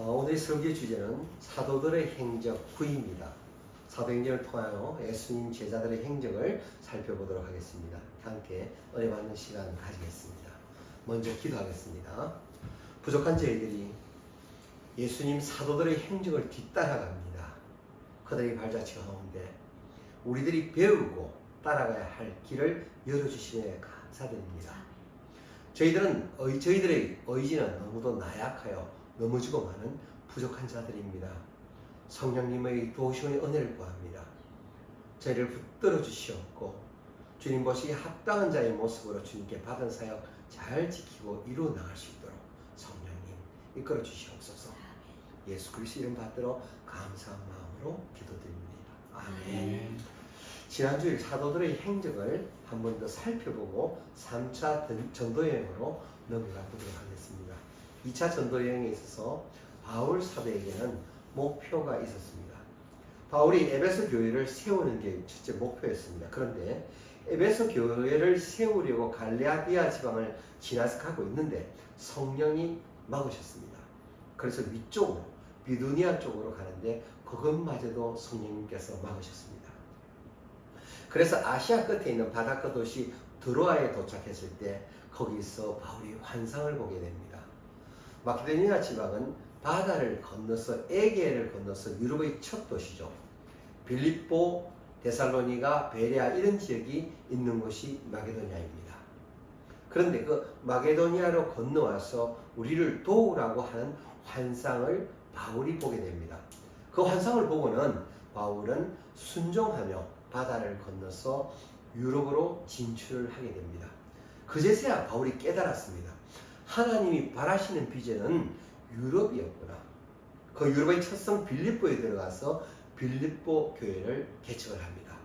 오늘 설교 주제는 사도들의 행적 9입니다. 사도행전을 통하여 예수님 제자들의 행적을 살펴보도록 하겠습니다. 함께 은혜 받는 시간 가지겠습니다. 먼저 기도하겠습니다. 부족한 저희들이 예수님 사도들의 행적을 뒤따라갑니다. 그들의 발자취 가운데 우리들이 배우고 따라가야 할 길을 열어주시며 감사드립니다. 저희들의 의지는 너무도 나약하여 넘어지고 많은 부족한 자들입니다. 성령님의 도우심의 은혜를 구합니다. 저희를 붙들어 주시옵고 주님 보시기에 합당한 자의 모습으로 주님께 받은 사역 잘 지키고 이루어 나갈 수 있도록 성령님 이끌어 주시옵소서. 예수 그리스도 이름 받들어 감사한 마음으로 기도드립니다. 아멘. 지난주일 사도들의 행적을 한 번 더 살펴보고 3차 전도여행으로 넘어가 보도록 하겠습니다. 2차 전도여행에 있어서 바울 사도에게는 목표가 있었습니다. 바울이 에베소 교회를 세우는 게 첫째 목표였습니다. 그런데 에베소 교회를 세우려고 갈레아디아 지방을 지나서 가고 있는데 성령이 막으셨습니다. 그래서 위쪽으로 비두니아 쪽으로 가는데 그것마저도 성령님께서 막으셨습니다. 그래서 아시아 끝에 있는 바닷가 도시 드로아에 도착했을 때 거기서 바울이 환상을 보게 됩니다. 마케도니아 지방은 바다를 건너서 에게를 건너서 유럽의 첫 도시죠. 빌립보, 데살로니가, 베레아 이런 지역이 있는 곳이 마게도니아입니다. 그런데 그 마게도니아로 건너와서 우리를 도우라고 하는 환상을 바울이 보게 됩니다. 그 환상을 보고는 바울은 순종하며 바다를 건너서 유럽으로 진출을 하게 됩니다. 그제서야 바울이 깨달았습니다. 하나님이 바라시는 비전은 유럽이었구나. 그 유럽의 첫성 빌립보에 들어가서 빌립보 교회를 개척을 합니다.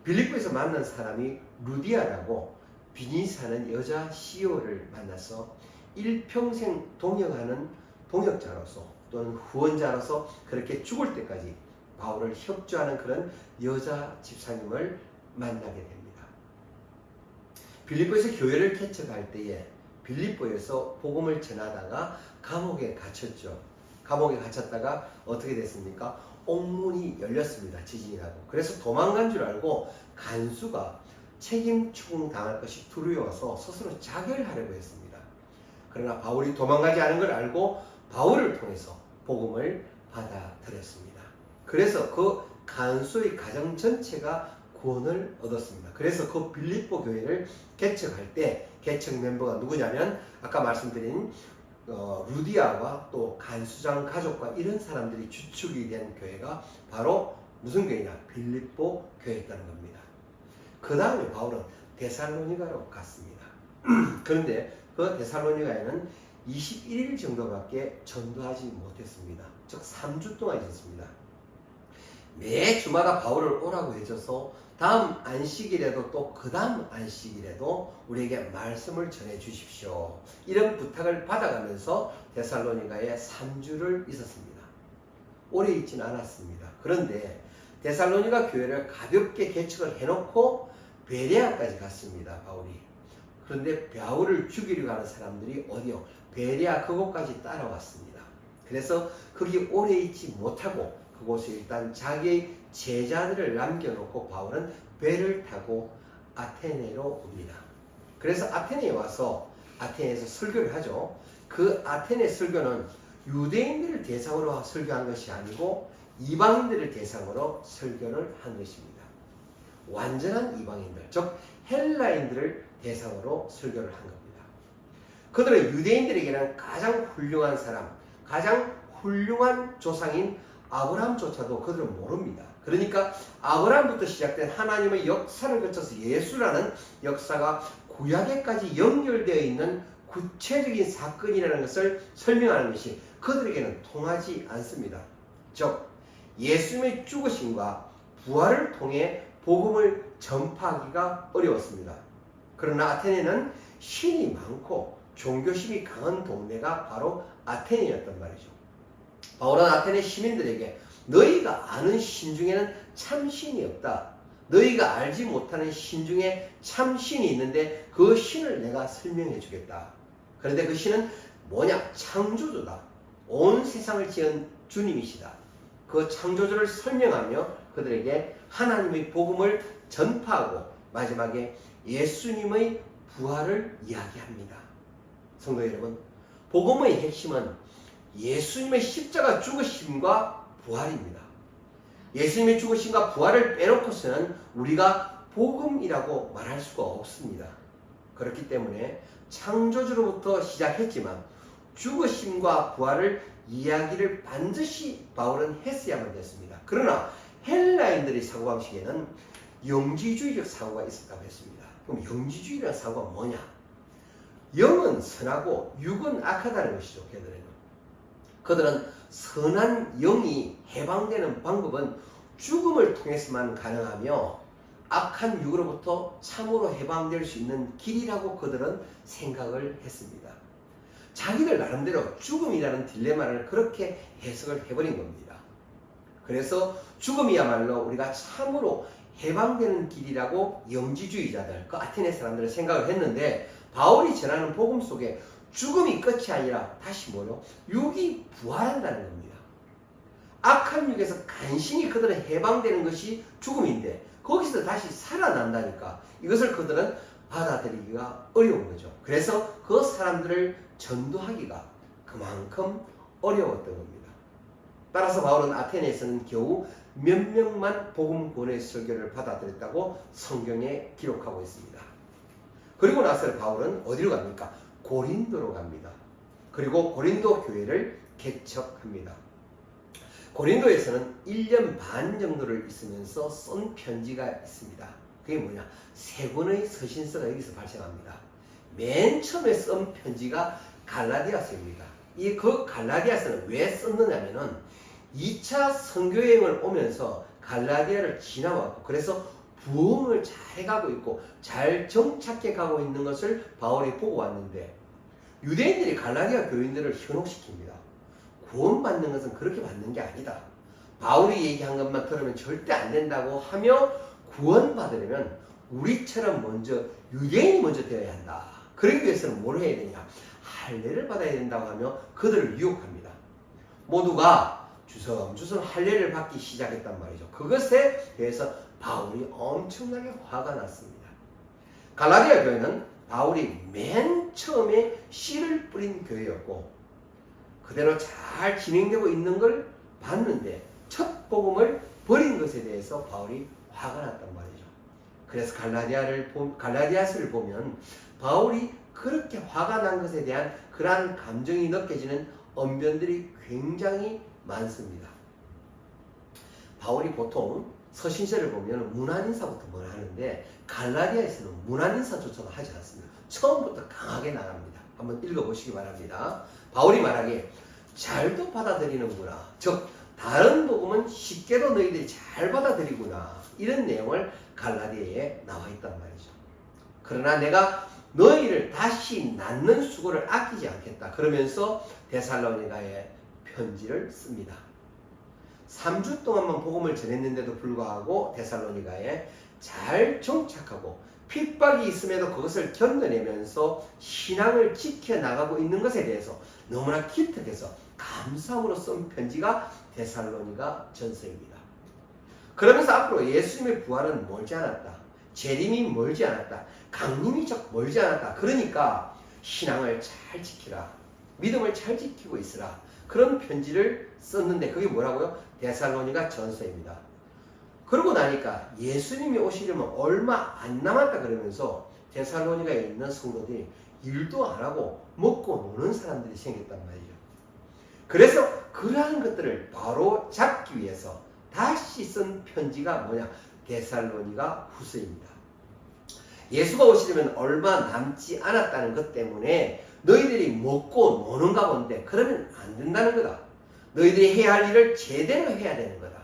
빌립보에서 만난 사람이 루디아라고 빈이 사는 여자 CEO를 만나서 일평생 동역하는 동역자로서 또는 후원자로서 그렇게 죽을 때까지 바울을 협조하는 그런 여자 집사님을 만나게 됩니다. 빌립보에서 교회를 개척할 때에 빌립보에서 복음을 전하다가 감옥에 갇혔죠. 감옥에 갇혔다가 어떻게 됐습니까? 옥문이 열렸습니다. 지진이 나고. 그래서 도망간 줄 알고 간수가 책임 추궁당할 것이 두려워서 스스로 자결하려고 했습니다. 그러나 바울이 도망가지 않은 걸 알고 바울을 통해서 복음을 받아들였습니다. 그래서 그 간수의 가정 전체가 구원을 얻었습니다. 그래서 그 빌립보 교회를 개척할 때 개척 멤버가 누구냐면 아까 말씀드린 루디아와 또 간수장 가족과 이런 사람들이 주축이 된 교회가 바로 무슨 교회냐? 빌립보 교회였다는 겁니다. 그 다음에 바울은 데살로니가로 갔습니다. 그런데 그 데살로니가에는 21일 정도밖에 전도하지 못했습니다. 즉 3주 동안 있었습니다. 매 주마다 바울을 오라고 해줘서 다음 안식일에도 또 그 다음 안식일에도 우리에게 말씀을 전해 주십시오. 이런 부탁을 받아가면서 데살로니가에 3주를 있었습니다. 오래 있지는 않았습니다. 그런데 데살로니가 교회를 가볍게 개척을 해놓고 베레아까지 갔습니다. 바울이. 그런데 바울을 죽이려고 하는 사람들이 어디요? 베레아 그곳까지 따라왔습니다. 그래서 거기 오래 있지 못하고 그곳에 일단 자기의 제자들을 남겨놓고 바울은 배를 타고 아테네로 옵니다. 그래서 아테네에 와서 아테네에서 설교를 하죠. 그 아테네 설교는 유대인들을 대상으로 설교한 것이 아니고 이방인들을 대상으로 설교를 한 것입니다. 완전한 이방인들, 즉 헬라인들을 대상으로 설교를 한 겁니다. 그들은 유대인들에게는 가장 훌륭한 사람, 가장 훌륭한 조상인 아브라함조차도 그들은 모릅니다. 그러니까 아브라함부터 시작된 하나님의 역사를 거쳐서 예수라는 역사가 구약에까지 연결되어 있는 구체적인 사건이라는 것을 설명하는 것이 그들에게는 통하지 않습니다. 즉 예수님의 죽으심과 부활을 통해 복음을 전파하기가 어려웠습니다. 그러나 아테네는 신이 많고 종교심이 강한 동네가 바로 아테네였단 말이죠. 바울은 아테네 시민들에게 너희가 아는 신 중에는 참신이 없다. 너희가 알지 못하는 신 중에 참신이 있는데 그 신을 내가 설명해 주겠다. 그런데 그 신은 뭐냐? 창조주다. 온 세상을 지은 주님이시다. 그 창조주를 설명하며 그들에게 하나님의 복음을 전파하고 마지막에 예수님의 부활을 이야기합니다. 성도 여러분, 복음의 핵심은 예수님의 십자가 죽으심과 부활입니다. 예수님의 죽으심과 부활을 빼놓고서는 우리가 복음이라고 말할 수가 없습니다. 그렇기 때문에 창조주로부터 시작했지만 죽으심과 부활을 이야기를 반드시 바울은 했어야만 됐습니다. 그러나 헬라인들의 사고방식에는 영지주의적 사고가 있었다고 했습니다. 그럼 영지주의라는 사고가 뭐냐? 영은 선하고 육은 악하다는 것이죠. 그들은 선한 영이 해방되는 방법은 죽음을 통해서만 가능하며 악한 육으로부터 참으로 해방될 수 있는 길이라고 그들은 생각을 했습니다. 자기들 나름대로 죽음이라는 딜레마를 그렇게 해석을 해버린 겁니다. 그래서 죽음이야말로 우리가 참으로 해방되는 길이라고 영지주의자들, 그 아테네 사람들은 생각을 했는데 바울이 전하는 복음 속에 죽음이 끝이 아니라 다시 뭐요? 육이 부활한다는 겁니다. 악한 육에서 간신히 그들은 해방되는 것이 죽음인데 거기서 다시 살아난다니까 이것을 그들은 받아들이기가 어려운 거죠. 그래서 그 사람들을 전도하기가 그만큼 어려웠던 겁니다. 따라서 바울은 아테네에서는 겨우 몇 명만 복음권의 설교를 받아들였다고 성경에 기록하고 있습니다. 그리고 나서 바울은 어디로 갑니까? 고린도로 갑니다. 그리고 고린도 교회를 개척합니다. 고린도에서는 1년 반 정도를 있으면서 쓴 편지가 있습니다. 그게 뭐냐? 세 권의 서신서가 여기서 발생합니다. 맨 처음에 쓴 편지가 갈라디아서입니다. 그 갈라디아서는 왜 썼느냐면은 2차 선교여행을 오면서 갈라디아를 지나왔고 그래서 부흥을 잘 해가고 있고 잘 정착해 가고 있는 것을 바울이 보고 왔는데 유대인들이 갈라디아 교인들을 현혹시킵니다. 구원받는 것은 그렇게 받는 게 아니다. 바울이 얘기한 것만 들으면 절대 안 된다고 하며 구원받으려면 우리처럼 먼저 유대인이 먼저 되어야 한다. 그러기 위해서는 뭘 해야 되냐? 할례를 받아야 된다고 하며 그들을 유혹합니다. 모두가 주섬주섬 할례를 받기 시작했단 말이죠. 그것에 대해서 바울이 엄청나게 화가 났습니다. 갈라디아 교회는 바울이 맨 처음에 씨를 뿌린 교회였고 그대로 잘 진행되고 있는 걸 봤는데 첫 복음을 버린 것에 대해서 바울이 화가 났단 말이죠. 그래서 갈라디아서를 보면 바울이 그렇게 화가 난 것에 대한 그러한 감정이 느껴지는 언변들이 굉장히 많습니다. 바울이 보통 서신서를 보면 문안인사부터 뭘 하는데 갈라디아에서는 문안인사조차도 하지 않습니다. 처음부터 강하게 나갑니다. 한번 읽어보시기 바랍니다. 바울이 말하기에 잘도 받아들이는구나. 즉 다른 복음은 쉽게도 너희들이 잘 받아들이구나. 이런 내용을 갈라디아에 나와 있단 말이죠. 그러나 내가 너희를 다시 낳는 수고를 아끼지 않겠다. 그러면서 데살로니가에 편지를 씁니다. 3주 동안만 복음을 전했는데도 불구하고 데살로니가에 잘 정착하고 핍박이 있음에도 그것을 견뎌내면서 신앙을 지켜나가고 있는 것에 대해서 너무나 기특해서 감사함으로 쓴 편지가 데살로니가 전서입니다. 그러면서 앞으로 예수님의 부활은 멀지 않았다. 재림이 멀지 않았다. 강림이 멀지 않았다. 그러니까 신앙을 잘 지키라. 믿음을 잘 지키고 있으라. 그런 편지를 썼는데 그게 뭐라고요? 데살로니가 전서입니다. 그러고 나니까 예수님이 오시려면 얼마 안 남았다 그러면서 데살로니가에 있는 성도들이 일도 안 하고 먹고 노는 사람들이 생겼단 말이죠. 그래서 그러한 것들을 바로 잡기 위해서 다시 쓴 편지가 뭐냐? 데살로니가 후서입니다. 예수가 오시려면 얼마 남지 않았다는 것 때문에 너희들이 먹고 노는가 본데 그러면 안 된다는 거다. 너희들이 해야 할 일을 제대로 해야 되는 거다.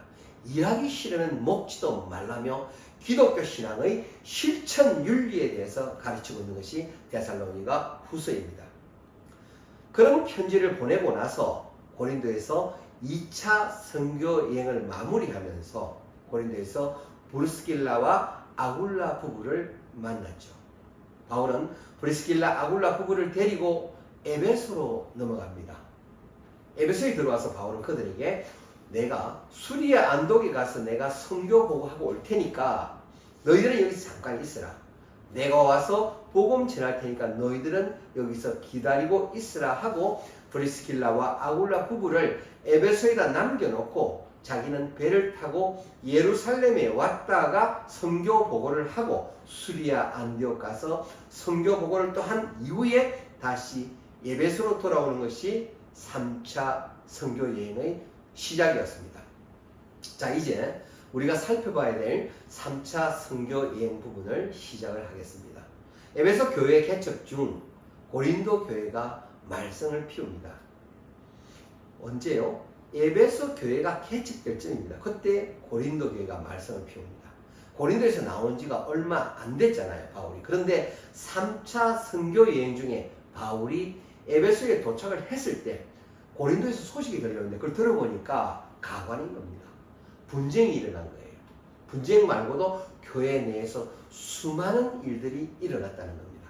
일하기 싫으면 먹지도 말라며 기독교 신앙의 실천 윤리에 대해서 가르치고 있는 것이 데살로니가 후서입니다. 그런 편지를 보내고 나서 고린도에서 2차 선교 여행을 마무리하면서 고린도에서 브리스길라와 아굴라 부부를 만났죠. 바울은 브리스길라 아굴라 부부를 데리고 에베소로 넘어갑니다. 에베소에 들어와서 바울은 그들에게 내가 수리아 안독에 가서 내가 선교 보고하고 올 테니까 너희들은 여기서 잠깐 있으라. 내가 와서 복음 전할 테니까 너희들은 여기서 기다리고 있으라 하고 브리스길라와 아굴라 부부를 에베소에다 남겨놓고 자기는 배를 타고 예루살렘에 왔다가 선교 보고를 하고 수리아 안디옥 가서 선교 보고를 또 한 이후에 다시 에베소로 돌아오는 것이 3차 선교 여행의 시작이었습니다. 자, 이제 우리가 살펴봐야 될 3차 선교 여행 부분을 시작을 하겠습니다. 에베소 교회 개척 중 고린도 교회가 말썽을 피웁니다. 언제요? 에베소 교회가 개척될 쯤입니다. 그때 고린도 교회가 말썽을 피웁니다. 고린도에서 나온 지가 얼마 안 됐잖아요, 바울이. 그런데 3차 선교 여행 중에 바울이 에베소에 도착을 했을 때 고린도에서 소식이 들렸는데 그걸 들어보니까 가관인 겁니다. 분쟁이 일어난 거예요. 분쟁 말고도 교회 내에서 수많은 일들이 일어났다는 겁니다.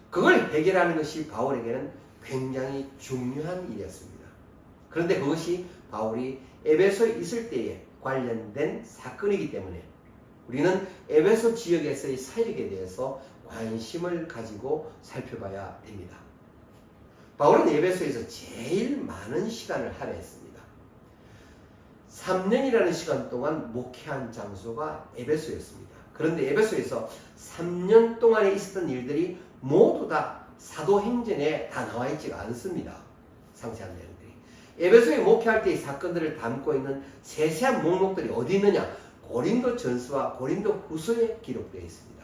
그걸 해결하는 것이 바울에게는 굉장히 중요한 일이었습니다. 그런데 그것이 바울이 에베소에 있을 때에 관련된 사건이기 때문에 우리는 에베소 지역에서의 사역에 대해서 관심을 가지고 살펴봐야 됩니다. 바울은 에베소에서 제일 많은 시간을 할애했습니다. 3년이라는 시간 동안 목회한 장소가 에베소였습니다. 그런데 에베소에서 3년 동안에 있었던 일들이 모두 다 사도행전에 다 나와 있지가 않습니다. 상세한 내용들이. 에베소에 목회할 때의 사건들을 담고 있는 세세한 목록들이 어디 있느냐? 고린도 전서와 고린도 후서에 기록되어 있습니다.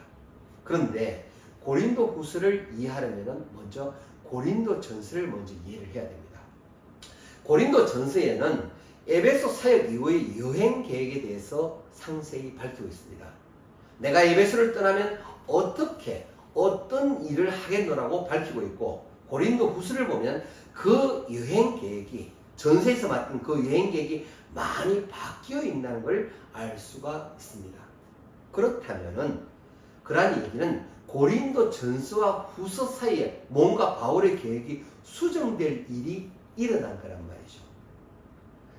그런데 고린도 후서를 이해하려면 먼저 고린도 전서를 먼저 이해를 해야 됩니다. 고린도 전서에는 에베소 사역 이후의 여행 계획에 대해서 상세히 밝히고 있습니다. 내가 에베소를 떠나면 어떻게 어떤 일을 하겠노라고 밝히고 있고, 고린도 후서를 보면 그 여행 계획이, 전서에서 맡은 그 여행 계획이 많이 바뀌어 있다는 걸 알 수가 있습니다. 그렇다면은 그러한 얘기는 고린도 전서와 후서 사이에 뭔가 바울의 계획이 수정될 일이 일어난 거란 말이죠.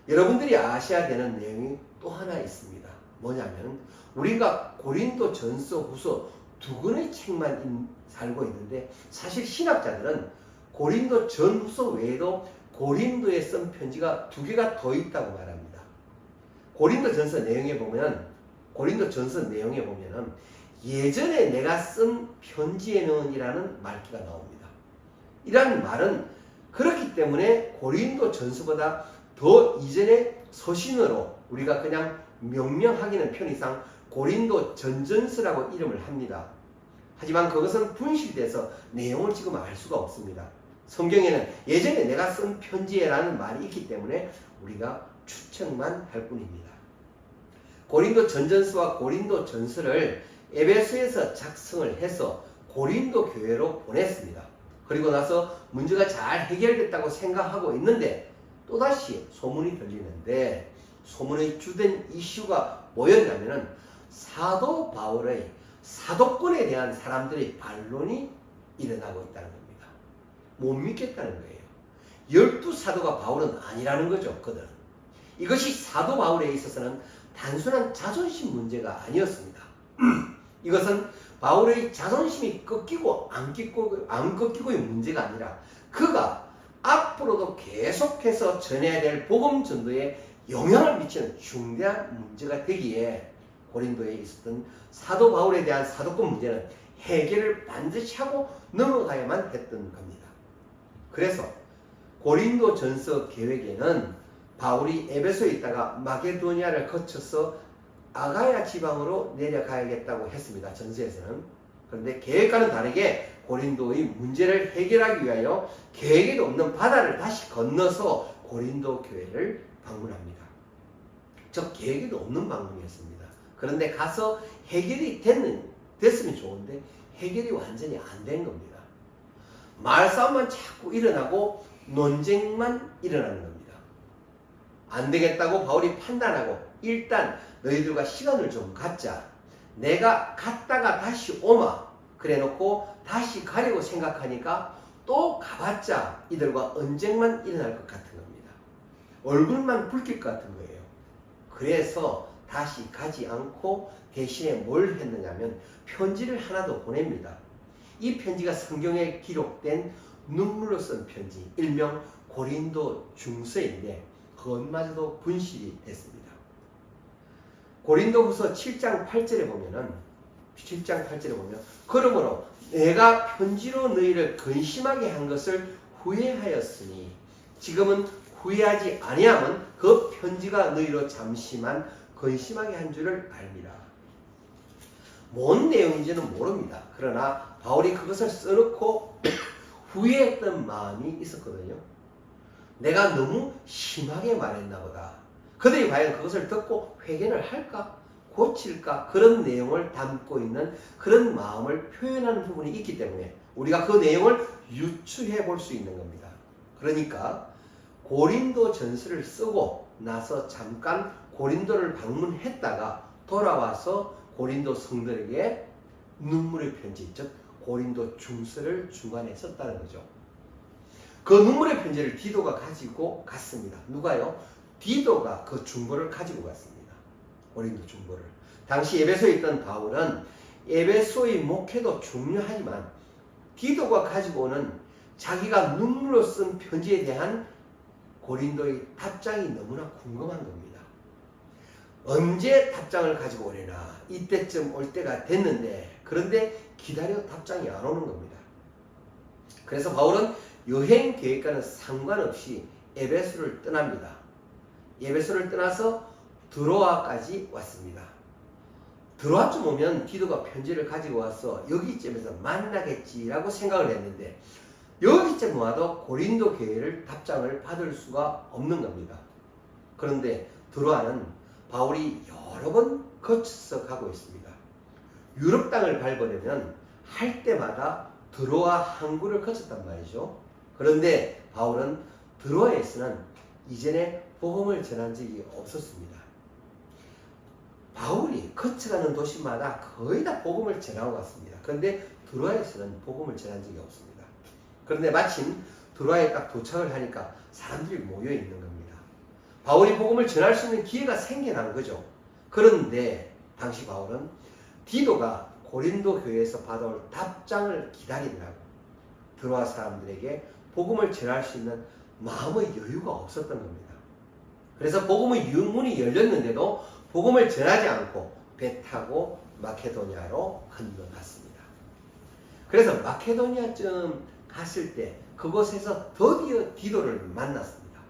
여러분들이 아셔야 되는 내용이 또 하나 있습니다. 뭐냐면 우리가 고린도 전서 후서 두 권의 책만 살고 있는데, 사실 신학자들은 고린도 전 후서 외에도 고린도에 쓴 편지가 두 개가 더 있다고 말합니다. 고린도 전서 내용에 보면 예전에 내가 쓴 편지에는 이라는 말기가 나옵니다. 이라는 말은 그렇기 때문에 고린도 전서보다 더 이전의 서신으로 우리가 그냥 명명하기는 편의상 고린도 전전서라고 이름을 합니다. 하지만 그것은 분실돼서 내용을 지금 알 수가 없습니다. 성경에는 예전에 내가 쓴 편지에라는 말이 있기 때문에 우리가 추측만 할 뿐입니다. 고린도 전전서와 고린도 전서를 에베소에서 작성을 해서 고린도 교회로 보냈습니다. 그리고 나서 문제가 잘 해결됐다고 생각하고 있는데 또다시 소문이 들리는데, 소문의 주된 이슈가 뭐였냐면은 사도 바울의 사도권에 대한 사람들의 반론이 일어나고 있다는 겁니다. 못 믿겠다는 거예요. 12사도가 바울은 아니라는 거죠, 그들은. 이것이 사도 바울에 있어서는 단순한 자존심 문제가 아니었습니다. 이것은 바울의 자존심이 꺾이고 안 꺾이고의 문제가 아니라 그가 앞으로도 계속해서 전해야 될 복음 전도에 영향을 미치는 중대한 문제가 되기에 고린도에 있었던 사도 바울에 대한 사도권 문제는 해결을 반드시 하고 넘어가야만 했던 겁니다. 그래서 고린도 전서 계획에는 바울이 에베소에 있다가 마게도니아를 거쳐서 아가야 지방으로 내려가야겠다고 했습니다. 전서에서는. 그런데 계획과는 다르게 고린도의 문제를 해결하기 위하여 계획에도 없는 바다를 다시 건너서 고린도 교회를 방문합니다. 저 계획에도 없는 방문이었습니다. 그런데 가서 해결이 됐으면 좋은데 해결이 완전히 안 된 겁니다. 말싸움만 자꾸 일어나고 논쟁만 일어나는 겁니다. 안 되겠다고 바울이 판단하고 일단 너희들과 시간을 좀 갖자. 내가 갔다가 다시 오마. 그래 놓고 다시 가려고 생각하니까 또 가봤자 이들과 언쟁만 일어날 것 같은 겁니다. 얼굴만 붉힐 것 같은 거예요. 그래서 다시 가지 않고 대신에 뭘 했느냐면 편지를 하나 더 보냅니다. 이 편지가 성경에 기록된 눈물로 쓴 편지, 일명 고린도 중서인데 그것마저도 분실이 됐습니다. 고린도후서 7장 8절에 보면 그러므로 내가 편지로 너희를 근심하게 한 것을 후회하였으니 지금은 후회하지 아니하면 그 편지가 너희로 잠시만 근심하게 한 줄을 알미라. 뭔 내용인지는 모릅니다. 그러나 바울이 그것을 써놓고 후회했던 마음이 있었거든요. 내가 너무 심하게 말했나 보다. 그들이 과연 그것을 듣고 회개를 할까? 고칠까? 그런 내용을 담고 있는 그런 마음을 표현하는 부분이 있기 때문에 우리가 그 내용을 유추해 볼 수 있는 겁니다. 그러니까 고린도 전서를 쓰고 나서 잠깐 고린도를 방문했다가 돌아와서 고린도 성들에게 눈물의 편지, 즉 고린도 중서를 중간에 썼다는 거죠. 그 눈물의 편지를 디도가 가지고 갔습니다. 누가요? 디도가 그 중보를 가지고 갔습니다. 고린도 중보를. 당시 에베소에 있던 바울은 에베소의 목회도 중요하지만 디도가 가지고 오는 자기가 눈물로 쓴 편지에 대한 고린도의 답장이 너무나 궁금한 겁니다. 언제 답장을 가지고 오려나? 이때쯤 올 때가 됐는데 그런데 기다려 답장이 안 오는 겁니다. 그래서 바울은 여행 계획과는 상관없이 에베소를 떠납니다. 에베소를 떠나서 드로아까지 왔습니다. 드로아쯤 오면 디도가 편지를 가지고 와서 여기쯤에서 만나겠지라고 생각을 했는데 여기쯤 와도 고린도 교회를 답장을 받을 수가 없는 겁니다. 그런데 드로아는 바울이 여러 번 거쳐서 가고 있습니다. 유럽 땅을 밟으려면 할 때마다 드로아 항구를 거쳤단 말이죠. 그런데 바울은 드로아에서는 이전에 복음을 전한 적이 없었습니다. 바울이 거쳐가는 도시마다 거의 다 복음을 전하고 갔습니다. 그런데 드로아에서는 복음을 전한 적이 없습니다. 그런데 마침 드로아에 딱 도착을 하니까 사람들이 모여 있는 겁니다. 바울이 복음을 전할 수 있는 기회가 생겨난 거죠. 그런데 당시 바울은 디도가 고린도 교회에서 받아올 답장을 기다리느라고 드로아 사람들에게 복음을 전할 수 있는 마음의 여유가 없었던 겁니다. 그래서 복음의 문이 열렸는데도 복음을 전하지 않고 배 타고 마케도니아로 건너갔습니다. 그래서 마케도니아쯤 갔을 때 그곳에서 드디어 디도를 만났습니다.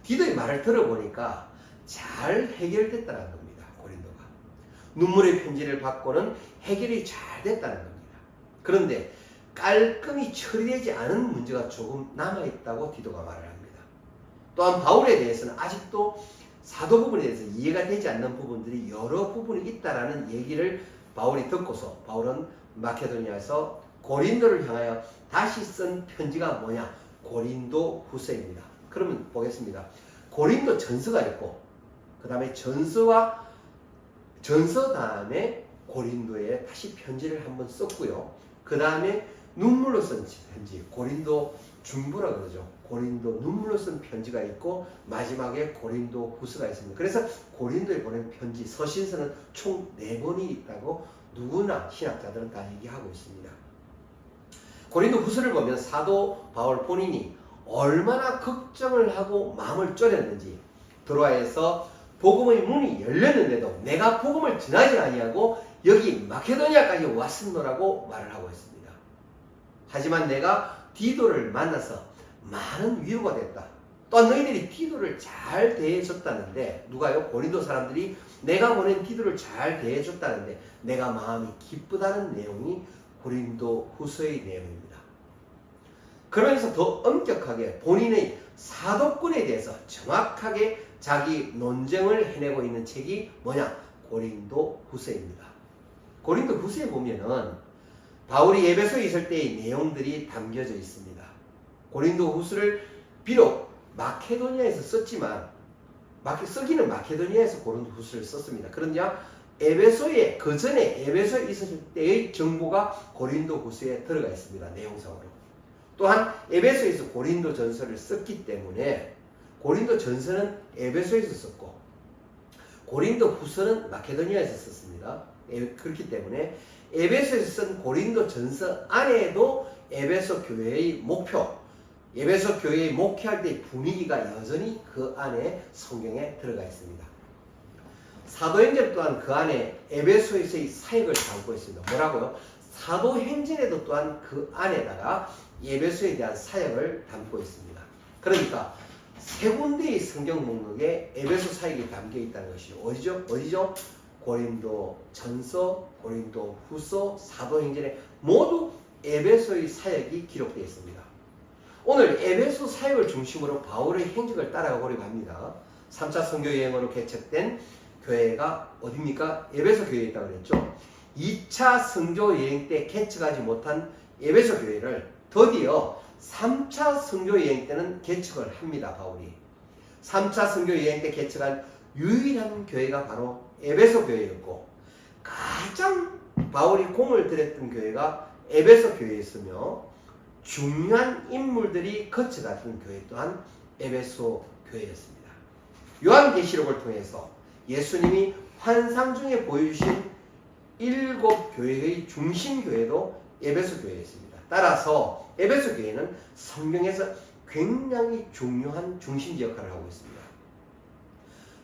디도의 말을 들어보니까 잘 해결됐다는 겁니다. 고린도가. 눈물의 편지를 받고는 해결이 잘 됐다는 겁니다. 그런데 깔끔히 처리되지 않은 문제가 조금 남아있다고 디도가 말을 합니다. 또한 바울에 대해서는 아직도 사도 부분에 대해서 이해가 되지 않는 부분들이 여러 부분이 있다라는 얘기를 바울이 듣고서 바울은 마케도니아에서 고린도를 향하여 다시 쓴 편지가 뭐냐? 고린도 후서입니다. 그러면 보겠습니다. 고린도 전서가 있고 그 다음에 전서 다음에 고린도에 다시 편지를 한번 썼고요. 그 다음에 눈물로 쓴 편지, 고린도 중보라 그러죠. 고린도 눈물로 쓴 편지가 있고 마지막에 고린도 후서가 있습니다. 그래서 고린도에 보낸 편지, 서신서는 총 4권이 있다고 누구나 신학자들은 다 얘기하고 있습니다. 고린도 후서를 보면 사도 바울 본인이 얼마나 걱정을 하고 마음을 졸였는지, 드로아에서 복음의 문이 열렸는데도 내가 복음을 전하지 아니하고 여기 마케도니아까지 왔음노라고 말을 하고 있습니다. 하지만 내가 디도를 만나서 많은 위로가 됐다. 또한 너희들이 디도를 잘 대해줬다는데, 누가요? 고린도 사람들이 내가 보낸 디도를 잘 대해줬다는데 내가 마음이 기쁘다는 내용이 고린도 후서의 내용입니다. 그러면서 더 엄격하게 본인의 사도권에 대해서 정확하게 자기 논쟁을 해내고 있는 책이 뭐냐? 고린도 후서입니다. 고린도 후서에 보면은 바울이 에베소에 있을 때의 내용들이 담겨져 있습니다. 고린도 후서를 비록 마케도니아에서 썼지만 쓰기는 마케도니아에서 고린도 후서를 썼습니다. 그러냐? 에베소에 그 전에 에베소에 있었을 때의 정보가 고린도 후서에 들어가 있습니다. 내용상으로. 또한 에베소에서 고린도 전서를 썼기 때문에 고린도 전서는 에베소에서 썼고 고린도 후서는 마케도니아에서 썼습니다. 그렇기 때문에 에베소에서 쓴 고린도 전서 안에도 에베소 교회의 목표, 에베소 교회의 목회할 때의 분위기가 여전히 그 안에 성경에 들어가 있습니다. 사도행전 또한 그 안에 에베소에서의 사역을 담고 있습니다. 뭐라고요? 사도행전에도 또한 그 안에다가 에베소에 대한 사역을 담고 있습니다. 그러니까 세 군데의 성경 목록에 에베소 사역이 담겨 있다는 것이죠. 어디죠? 고린도 전서, 고린도 후서, 사도행전에 모두 에베소의 사역이 기록되어 있습니다. 오늘 에베소 사역을 중심으로 바울의 행적을 따라가 보려고 합니다. 3차 선교 여행으로 개척된 교회가 어디입니까? 에베소 교회에 있다고 그랬죠. 2차 선교 여행 때 개척하지 못한 에베소 교회를 드디어 3차 선교 여행 때는 개척을 합니다. 바울이 3차 선교 여행 때 개척한 유일한 교회가 바로 에베소 교회였고 가장 바울이 공을 들였던 교회가 에베소 교회였으며 중요한 인물들이 거쳐갔던 교회 또한 에베소 교회였습니다. 요한계시록을 통해서 예수님이 환상 중에 보여주신 7 교회의 중심 교회도 에베소 교회였습니다. 따라서 에베소 교회는 성경에서 굉장히 중요한 중심지 역할을 하고 있습니다.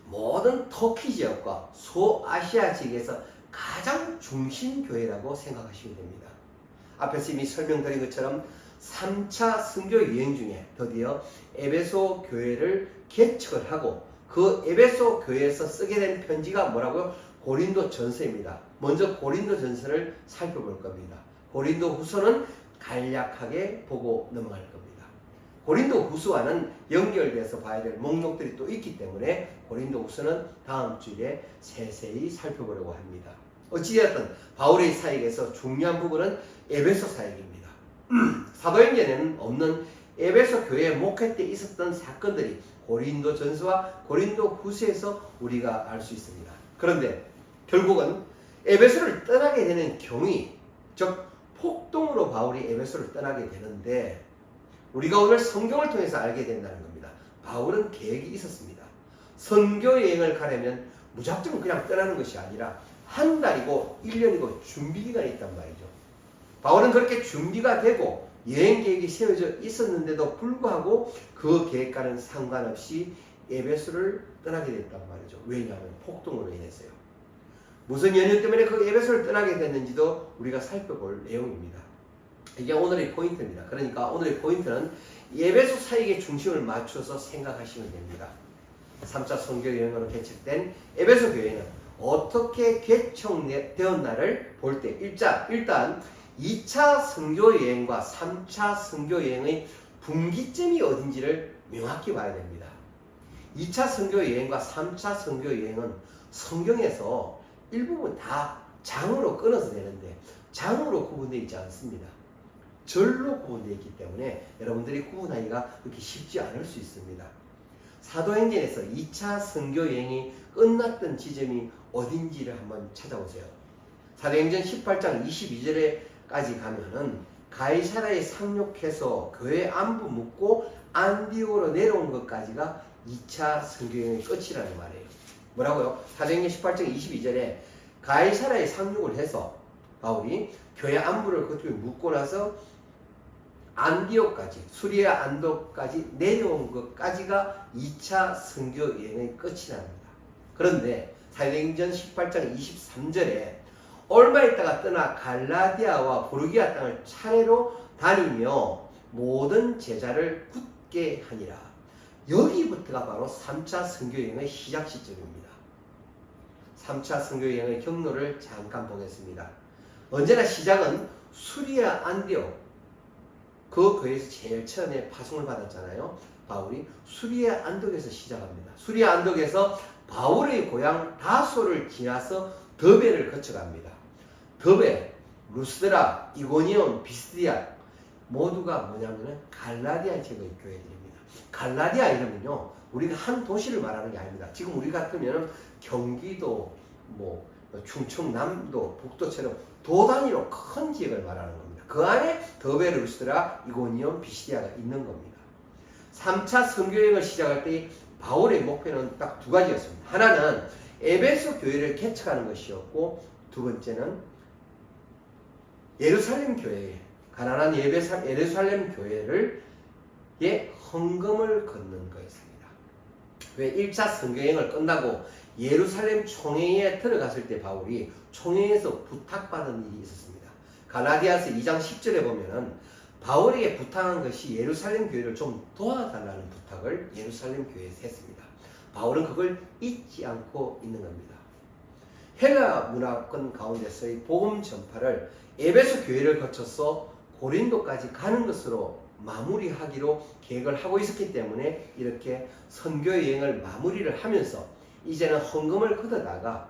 모든 터키 지역과 소아시아 지역에서 가장 중심 교회라고 생각하시면 됩니다. 앞에서 이미 설명드린 것처럼 3차 선교 여행 중에 드디어 에베소 교회를 개척을 하고 그 에베소 교회에서 쓰게 된 편지가 뭐라고요? 고린도 전서입니다. 먼저 고린도 전서를 살펴볼 겁니다. 고린도 후서는 간략하게 보고 넘어갈 겁니다. 고린도 후서와는 연결돼서 봐야 될 목록들이 또 있기 때문에 고린도 후서는 다음 주에 세세히 살펴보려고 합니다. 어찌되었든 바울의 사역에서 중요한 부분은 에베소 사역입니다. 사도행전에는 없는 에베소 교회 목회 때 있었던 사건들이 고린도 전서와 고린도 후서에서 우리가 알 수 있습니다. 그런데 결국은 에베소를 떠나게 되는 경위, 즉 폭동으로 바울이 에베소를 떠나게 되는데 우리가 오늘 성경을 통해서 알게 된다는 겁니다. 바울은 계획이 있었습니다. 선교 여행을 가려면 무작정 그냥 떠나는 것이 아니라 한 달이고 1년이고 준비 기간이 있단 말이죠. 바울은 그렇게 준비가 되고 여행 계획이 세워져 있었는데도 불구하고 그 계획과는 상관없이 에베소를 떠나게 됐단 말이죠. 왜냐하면 폭동으로 인해서요. 무슨 연유 때문에 그 에베소를 떠나게 됐는지도 우리가 살펴볼 내용입니다. 이게 오늘의 포인트입니다. 그러니까 오늘의 포인트는 에베소 사역의 중심을 맞춰서 생각하시면 됩니다. 3차 선교 여행으로 개척된 에베소 교회는 어떻게 개척되었나를 볼 때 일단 2차 선교 여행과 3차 선교 여행의 분기점이 어딘지를 명확히 봐야 됩니다. 2차 선교 여행과 3차 선교 여행은 성경에서 일부분 다 장으로 끊어서 되는데 장으로 구분되어 있지 않습니다. 절로 구분되어 있기 때문에 여러분들이 구분하기가 그렇게 쉽지 않을 수 있습니다. 사도행전에서 2차 선교 여행이 끝났던 지점이 어딘지를 한번 찾아보세요. 사도행전 18장 22절에까지 가면은 가이사라에 상륙해서 교회 안부 묻고 안디오로 내려온 것까지가 2차 선교 여행의 끝이라는 말이에요. 뭐라고요? 사도행전 18장 22절에 가이사라에 상륙을 해서 바울이 교회 안부를 그쪽에 묻고 나서 안디오까지 수리아 안도까지 내려온 것까지가 2차 선교 여행의 끝이랍니다. 그런데 사도행전 18장 23절에 얼마 있다가 떠나 갈라디아와 부르기아 땅을 차례로 다니며 모든 제자를 굳게 하니라. 여기부터가 바로 3차 선교 여행의 시작 시점입니다. 3차 선교 여행의 경로를 잠깐 보겠습니다. 언제나 시작은 수리아 안디옥, 그 교회에서 제일 처음에 파송을 받았잖아요. 바울이 수리아 안독에서 시작합니다. 수리아 안독에서 바울의 고향 다소를 지나서 더베를 거쳐갑니다. 더베, 루스드라, 이고니온, 비스디아 모두가 뭐냐면 갈라디아 지역의 교회들입니다. 갈라디아 이러면요, 우리가 한 도시를 말하는 게 아닙니다. 지금 우리 같으면 경기도, 충청남도, 북도처럼 도 단위로 큰 지역을 말하는 겁니다. 그 안에 더베 루스드라, 이고니온, 비시디아가 있는 겁니다. 3차 선교여행을 시작할 때 바울의 목표는 딱 두 가지였습니다. 하나는 에베소 교회를 개척하는 것이었고, 두 번째는 예루살렘 교회, 가난한 예루살렘 교회를 헌금을 걷는 거였습니다. 왜 1차 선교여행을 끝나고 예루살렘 총회에 들어갔을 때 바울이 총회에서 부탁받은 일이 있었습니다. 갈라디아서 2장 10절에 보면은 바울에게 부탁한 것이 예루살렘 교회를 좀 도와달라는 부탁을 예루살렘 교회에서 했습니다. 바울은 그걸 잊지 않고 있는 겁니다. 헬라 문화권 가운데서의 복음 전파를 에베소 교회를 거쳐서 고린도까지 가는 것으로 마무리하기로 계획을 하고 있었기 때문에 이렇게 선교 여행을 마무리를 하면서 이제는 헌금을 걷어다가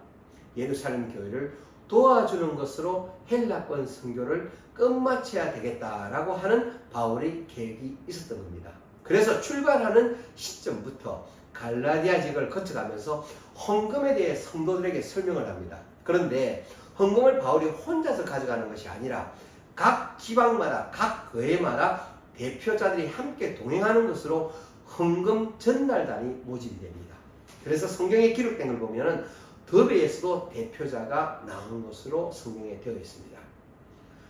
예루살렘 교회를 도와주는 것으로 헬라권 선교를 끝마쳐야 되겠다라고 하는 바울의 계획이 있었던 겁니다. 그래서 출발하는 시점부터 갈라디아 지역을 거쳐가면서 헌금에 대해 성도들에게 설명을 합니다. 그런데 헌금을 바울이 혼자서 가져가는 것이 아니라 각 지방마다, 각 교회마다 대표자들이 함께 동행하는 것으로 헌금 전달단이 모집이 됩니다. 그래서 성경에 기록된 걸 보면은 더베에서도 대표자가 나오는 것으로 성경에 되어 있습니다.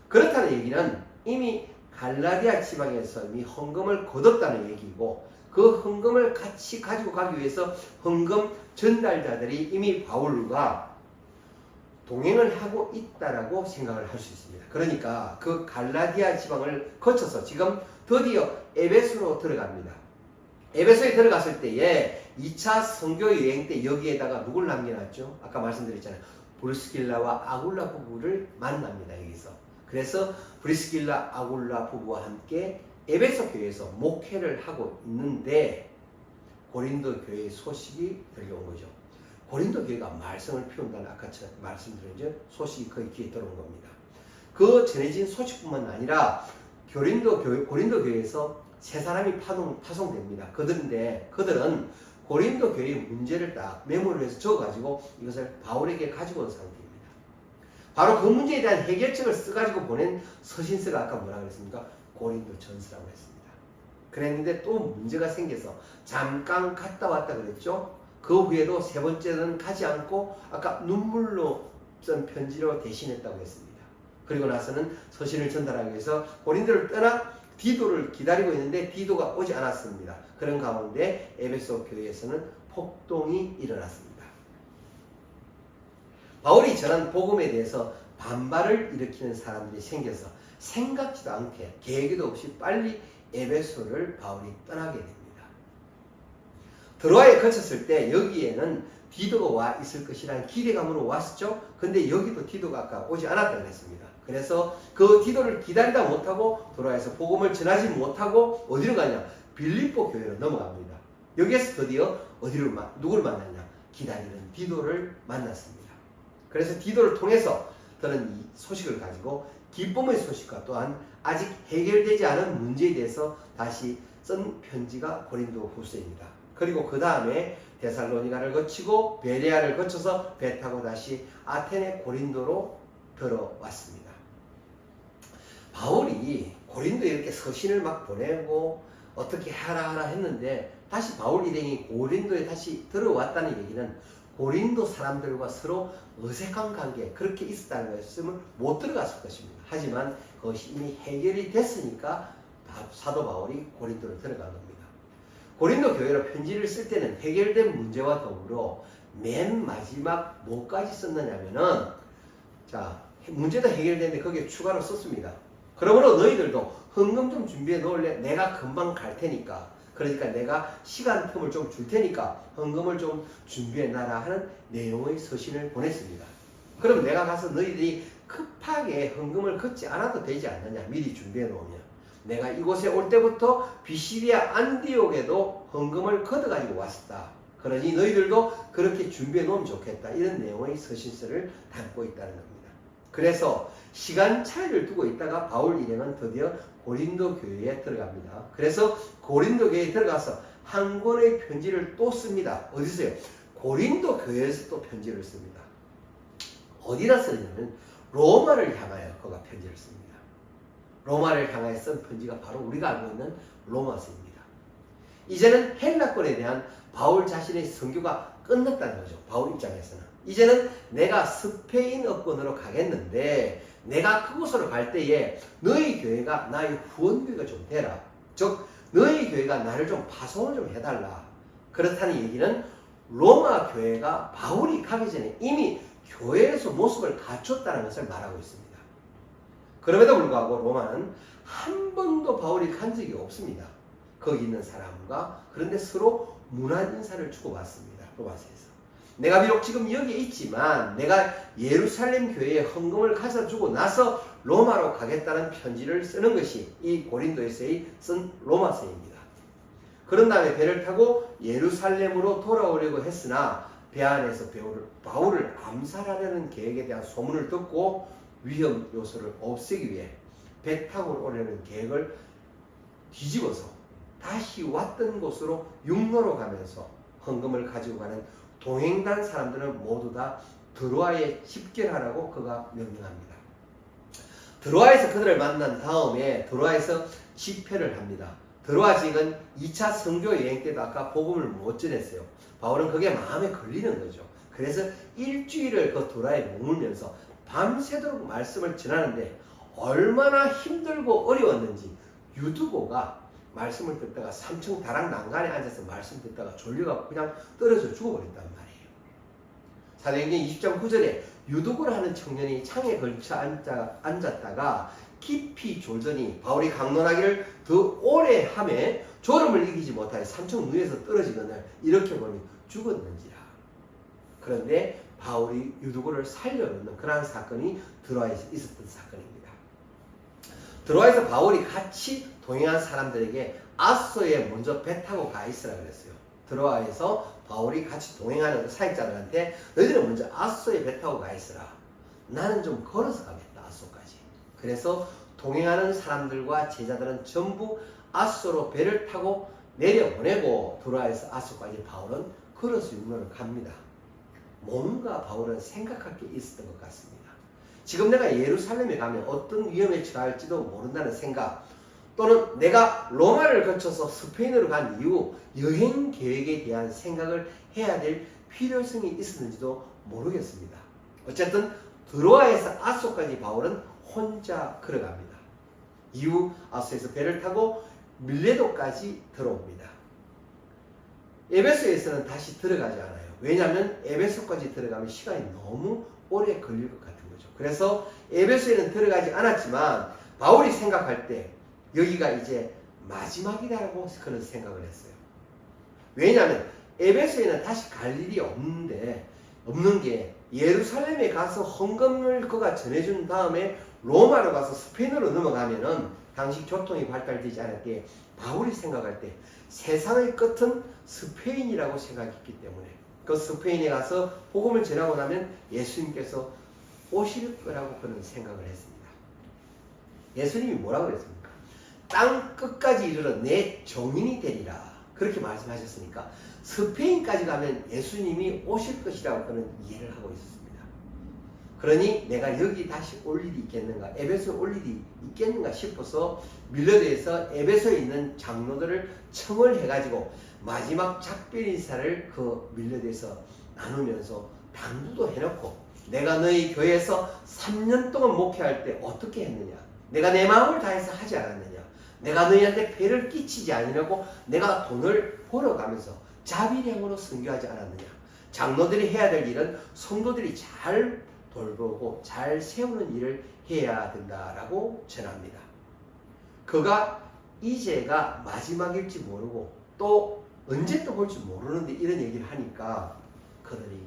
그렇다는 얘기는 이미 갈라디아 지방에서 이미 헌금을 거뒀다는 얘기고, 그 헌금을 같이 가지고 가기 위해서 헌금 전달자들이 이미 바울과 동행을 하고 있다라고 생각을 할 수 있습니다. 그러니까 그 갈라디아 지방을 거쳐서 지금 드디어 에베소로 들어갑니다. 에베소에 들어갔을 때에 2차 선교 여행 때 여기에다가 누굴 남겨놨죠? 아까 말씀드렸잖아요. 브리스길라와 아굴라 부부를 만납니다. 여기서. 그래서 브리스길라, 아굴라 부부와 함께 에베소 교회에서 목회를 하고 있는데 고린도 교회의 소식이 들려온 거죠. 고린도 교회가 말씀을 피운다는 아까 말씀드린 소식이 거의 귀에 들어온 겁니다. 그 전해진 소식뿐만 아니라 고린도 교회에서 세 사람이 파송됩니다. 그들은 고린도 교회의 문제를 딱 메모를 해서 적어가지고 이것을 바울에게 가지고 온 상태입니다. 바로 그 문제에 대한 해결책을 써가지고 보낸 서신서가 아까 뭐라 그랬습니까? 고린도 전서라고 했습니다. 그랬는데 또 문제가 생겨서 잠깐 갔다 왔다 그랬죠? 그 후에도 세 번째는 가지 않고 아까 눈물로 쓴 편지로 대신했다고 했습니다. 그리고 나서는 서신을 전달하기 위해서 고린도를 떠나 디도를 기다리고 있는데 디도가 오지 않았습니다. 그런 가운데 에베소 교회에서는 폭동이 일어났습니다. 바울이 전한 복음에 대해서 반발을 일으키는 사람들이 생겨서 생각지도 않게 계획도 없이 빨리 에베소를 바울이 떠나게 됩니다. 드로아에 거쳤을 때 여기에는 디도가 와 있을 것이라는 기대감으로 왔었죠. 근데 여기도 디도가 아까 오지 않았다고 했습니다. 그래서 그 디도를 기다리다 못하고 드로아에서 복음을 전하지 못하고 어디로 가냐? 빌립보 교회로 넘어갑니다. 여기에서 드디어 누구를 만났냐? 기다리는 디도를 만났습니다. 그래서 디도를 통해서 저는 이 소식을 가지고 기쁨의 소식과 또한 아직 해결되지 않은 문제에 대해서 다시 쓴 편지가 고린도 후서입니다. 그리고 그 다음에 데살로니가를 거치고 베레아를 거쳐서 배 타고 다시 아테네 고린도로 들어왔습니다. 바울이 고린도에 이렇게 서신을 막 보내고 어떻게 하라 했는데 다시 바울 일행이 고린도에 다시 들어왔다는 얘기는 고린도 사람들과 서로 어색한 관계 그렇게 있었다는 것을 못 들어갔을 것입니다. 하지만 그것이 이미 해결이 됐으니까 사도 바울이 고린도로 들어간 겁니다. 고린도 교회로 편지를 쓸 때는 해결된 문제와 더불어 맨 마지막 뭐까지 썼느냐면은 문제도 해결됐는데 거기에 추가로 썼습니다. 그러므로 너희들도 헌금 좀 준비해 놓을래? 내가 금방 갈 테니까. 그러니까 내가 시간 틈을 좀 줄 테니까 헌금을 좀 준비해 놔라 하는 내용의 서신을 보냈습니다. 그럼 내가 가서 너희들이 급하게 헌금을 걷지 않아도 되지 않느냐? 미리 준비해 놓으면. 내가 이곳에 올 때부터 비시디아 안디옥에도 헌금을 걷어가지고 왔었다. 그러니 너희들도 그렇게 준비해 놓으면 좋겠다. 이런 내용의 서신서를 담고 있다는 겁니다. 그래서 시간 차이를 두고 있다가 바울 일행은 드디어 고린도 교회에 들어갑니다. 그래서 고린도 교회에 들어가서 한 권의 편지를 또 씁니다. 어디서요? 고린도 교회에서 또 편지를 씁니다. 어디다 쓰냐면 로마를 향하여 그가 편지를 씁니다. 로마를 향하여 쓴 편지가 바로 우리가 알고 있는 로마서입니다. 이제는 헬라권에 대한 바울 자신의 선교가 끝났다는 거죠. 바울 입장에서는. 이제는 내가 스페인어권으로 가겠는데 내가 그곳으로 갈 때에 너희 교회가 나의 후원교회가 좀 되라. 즉 너희 교회가 나를 좀 파송을 좀 해달라. 그렇다는 얘기는 로마 교회가 바울이 가기 전에 이미 교회에서 모습을 갖췄다는 것을 말하고 있습니다. 그럼에도 불구하고 로마는 한 번도 바울이 간 적이 없습니다. 거기 있는 사람과. 그런데 서로 문안 인사를 주고받습니다. 로마서에서. 내가 비록 지금 여기에 있지만 내가 예루살렘 교회에 헌금을 가져주고 나서 로마로 가겠다는 편지를 쓰는 것이 이 고린도에서의 쓴 로마서입니다. 그런 다음에 배를 타고 예루살렘으로 돌아오려고 했으나 배 안에서 바울을 암살하려는 계획에 대한 소문을 듣고 위험 요소를 없애기 위해 배 타고 오려는 계획을 뒤집어서 다시 왔던 곳으로 육로로 가면서 헌금을 가지고 가는 동행단 사람들은 모두 다 드로아에 집결하라고 그가 명령합니다. 드로아에서 그들을 만난 다음에 드로아에서 집회를 합니다. 드로아 지역은 2차 선교 여행 때도 아까 복음을 못 전했어요. 바울은 그게 마음에 걸리는 거죠. 그래서 일주일을 그 드로아에 머물면서 밤새도록 말씀을 전하는데 얼마나 힘들고 어려웠는지 유두고가 말씀을 듣다가 3층 다락 난간에 앉아서 말씀 듣다가 졸려가 그냥 떨어져 죽어버렸단 말이에요. 사도행전 20장 9절에 유두고를 하는 청년이 창에 걸쳐 앉았다가 깊이 졸더니 바울이 강론하기를 더 오래 하매 졸음을 이기지 못하여 3층 위에서 떨어지거늘 이렇게 보니 죽었는지라. 그런데 바울이 유두고를 살려놓는 그러한 사건이 드로아에서 있었던 사건입니다. 드로아에서 바울이 같이 동행한 사람들에게 아소에 먼저 배 타고 가 있으라 그랬어요. 드로아에서 바울이 같이 동행하는 사역자들한테 너희들은 먼저 아소에 배 타고 가 있으라. 나는 좀 걸어서 가겠다 아소까지. 그래서 동행하는 사람들과 제자들은 전부 아소로 배를 타고 내려보내고 드로아에서 아소까지 바울은 걸어서 육로를 갑니다. 뭔가 바울은 생각할 게 있었던 것 같습니다. 지금 내가 예루살렘에 가면 어떤 위험에 처할지도 모른다는 생각, 또는 내가 로마를 거쳐서 스페인으로 간 이후 여행 계획에 대한 생각을 해야 될 필요성이 있었는지도 모르겠습니다. 어쨌든 드로아에서 아소까지 바울은 혼자 걸어갑니다. 이후 아소에서 배를 타고 밀레도까지 들어옵니다. 에베소에서는 다시 들어가지 않아요. 왜냐하면 에베소까지 들어가면 시간이 너무 오래 걸릴 것 같은 거죠. 그래서 에베소에는 들어가지 않았지만 바울이 생각할 때 여기가 이제 마지막이다라고 그런 생각을 했어요. 왜냐하면 에베소에는 다시 갈 일이 없는 게 예루살렘에 가서 헌금을 그가 전해준 다음에 로마로 가서 스페인으로 넘어가면은 당시 교통이 발달되지 않았기에 바울이 생각할 때 세상의 끝은 스페인이라고 생각했기 때문에 그 스페인에 가서 복음을 전하고 나면 예수님께서 오실 거라고 그런 생각을 했습니다. 예수님이 뭐라고 그랬습니까? 땅 끝까지 이르러 내 정인이 되리라. 그렇게 말씀하셨으니까 스페인까지 가면 예수님이 오실 것이라고 그는 이해를 하고 있었습니다. 그러니 내가 여기 다시 올 일이 있겠는가, 에베소에 올 일이 있겠는가 싶어서 밀레도에서 에베소에 있는 장로들을 청을 해가지고 마지막 작별 인사를 그 밀레도에서 나누면서 당부도 해놓고, 내가 너희 교회에서 3년 동안 목회할 때 어떻게 했느냐, 내가 내 마음을 다해서 하지 않았느냐, 내가 너희한테 폐를 끼치지 않으려고 내가 돈을 벌어가면서 자비량으로 선교하지 않았느냐, 장로들이 해야 될 일은 성도들이 잘 돌보고 잘 세우는 일을 해야 된다라고 전합니다. 그가 이제가 마지막일지 모르고 또 언제 또 볼지 모르는데 이런 얘기를 하니까 그들이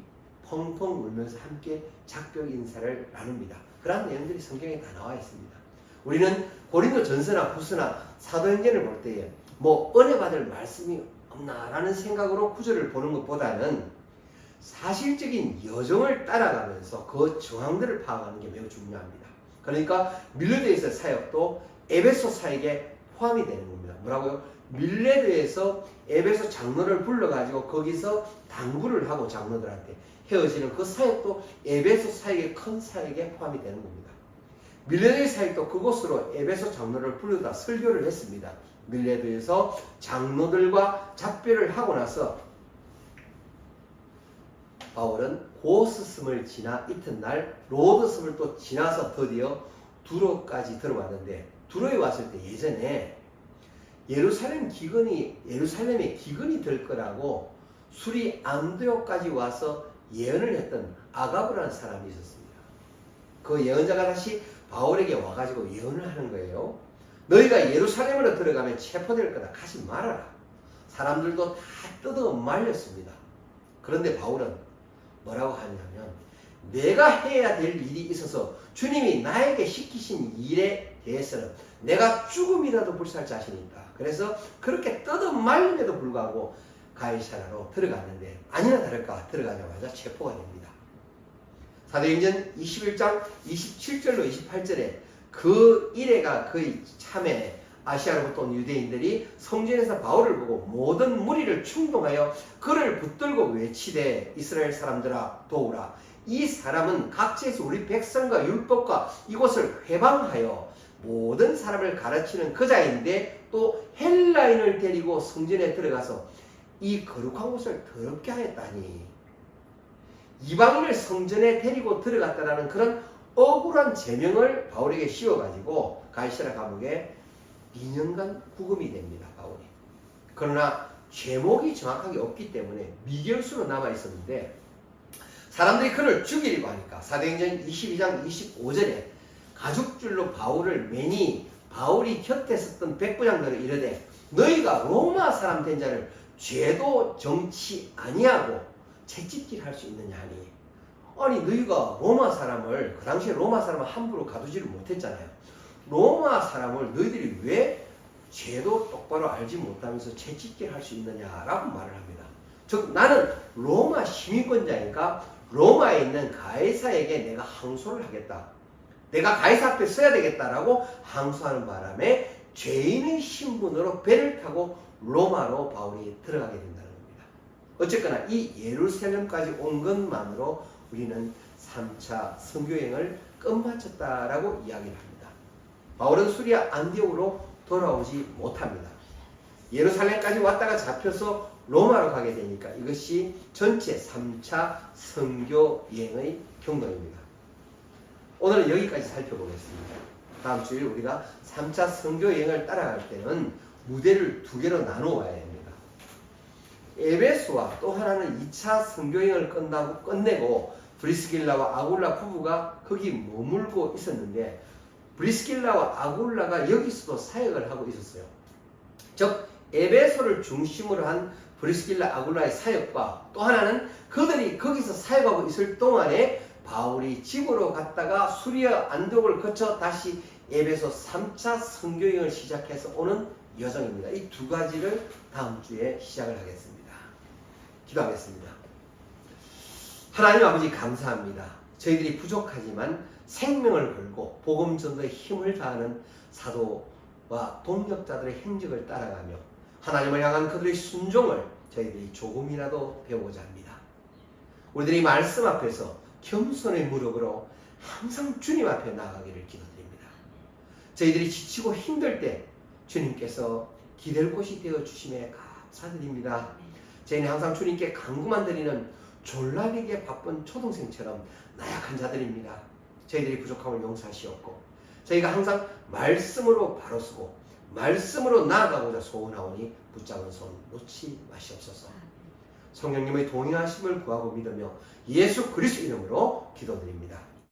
펑펑 울면서 함께 작별 인사를 나눕니다. 그런 내용들이 성경에 다 나와 있습니다. 우리는 고린도 전서나 후서나 사도행전을 볼 때에 뭐 은혜 받을 말씀이 없나라는 생각으로 구절을 보는 것보다는 사실적인 여정을 따라가면서 그 정황들을 파악하는 게 매우 중요합니다. 그러니까 밀레도에서 사역도 에베소 사역에 포함이 되는 겁니다. 뭐라고요? 밀레도에서 에베소 장로를 불러가지고 거기서 당부를 하고 장로들한테 헤어지는 그 사역도 에베소 사역의 큰 사역에 포함이 되는 겁니다. 밀레드의 사역도 그곳으로 에베소 장로를 부르다 설교를 했습니다. 밀레드에서 장로들과 작별을 하고 나서 바울은 고스섬을 지나 이튿날 로드섬을 또 지나서 드디어 두로까지 들어왔는데, 두로에 왔을 때 예전에 예루살렘에 기근이 될 거라고 수리 안디옥까지 와서 예언을 했던 아가브라는 사람이 있었습니다. 그 예언자가 다시 바울에게 와가지고 예언을 하는 거예요. 너희가 예루살렘으로 들어가면 체포될 거다. 가지 말아라. 사람들도 다 뜯어 말렸습니다. 그런데 바울은 뭐라고 하냐면, 내가 해야 될 일이 있어서 주님이 나에게 시키신 일에 대해서는 내가 죽음이라도 불사할 자신이 있다. 그래서 그렇게 뜯어 말림에도 불구하고 가이사라로 들어갔는데, 아니나 다를까 들어가자마자 체포가 됩니다. 사도행전 21장 27절로 28절에 그 이래가 거의 참에 아시아로부터 온 유대인들이 성전에서 바울을 보고 모든 무리를 충동하여 그를 붙들고 외치되, 이스라엘 사람들아 도우라. 이 사람은 각지에서 우리 백성과 율법과 이곳을 회방하여 모든 사람을 가르치는 그자인데 또 헬라인을 데리고 성전에 들어가서 이 거룩한 곳을 더럽게 하였다니. 이방인을 성전에 데리고 들어갔다라는 그런 억울한 제명을 바울에게 씌워가지고 가이사랴 감옥에 2년간 구금이 됩니다. 바울이. 그러나 제목이 정확하게 없기 때문에 미결수로 남아 있었는데, 사람들이 그를 죽이려고 하니까 사도행전 22장 25절에 가죽줄로 바울을 매니 바울이 곁에 섰던 백부장들을 이르되, 너희가 로마 사람 된 자를 죄도 정치 아니하고 채찍질 할 수 있느냐 하니. 아니 너희가 로마 사람을, 그 당시에 로마 사람을 함부로 가두지를 못했잖아요. 로마 사람을 너희들이 왜 죄도 똑바로 알지 못하면서 채찍질 할 수 있느냐라고 말을 합니다. 즉 나는 로마 시민권자니까 로마에 있는 가이사에게 내가 항소를 하겠다. 내가 가이사 앞에 서야 되겠다라고 항소하는 바람에 죄인의 신분으로 배를 타고 로마로 바울이 들어가게 된다는 겁니다. 어쨌거나 이 예루살렘까지 온 것만으로 우리는 3차 선교여행을 끝마쳤다라고 이야기를 합니다. 바울은 수리아 안디옥으로 돌아오지 못합니다. 예루살렘까지 왔다가 잡혀서 로마로 가게 되니까 이것이 전체 3차 선교여행의 경로입니다. 오늘은 여기까지 살펴보겠습니다. 다음 주일 우리가 3차 선교여행을 따라갈 때는 무대를 두 개로 나누어야 됩니다. 에베소와 또 하나는 2차 선교여행을 끝내고 브리스길라와 아굴라 부부가 거기 머물고 있었는데, 브리스길라와 아굴라가 여기서도 사역을 하고 있었어요. 즉 에베소를 중심으로 한 브리스길라 아굴라의 사역과 또 하나는 그들이 거기서 사역하고 있을 동안에 바울이 집으로 갔다가 수리아 안디옥을 거쳐 다시 에베소 3차 선교여행을 시작해서 오는 여정입니다. 이 두 가지를 다음 주에 시작을 하겠습니다. 기도하겠습니다. 하나님 아버지 감사합니다. 저희들이 부족하지만 생명을 걸고 복음 전도에 힘을 다하는 사도와 동력자들의 행적을 따라가며 하나님을 향한 그들의 순종을 저희들이 조금이라도 배우고자 합니다. 우리들이 말씀 앞에서 겸손의 무릎으로 항상 주님 앞에 나아가기를 기도드립니다. 저희들이 지치고 힘들 때 주님께서 기댈 곳이 되어 주심에 감사드립니다. 저희는 항상 주님께 간구만 드리는 졸라리게 바쁜 초등생처럼 나약한 자들입니다. 저희들이 부족함을 용서하시옵고 저희가 항상 말씀으로 바로 서고 말씀으로 나아가고자 소원하오니 붙잡은 손 놓지 마시옵소서. 성령님의 동행하심을 구하고 믿으며 예수 그리스도 이름으로 기도드립니다.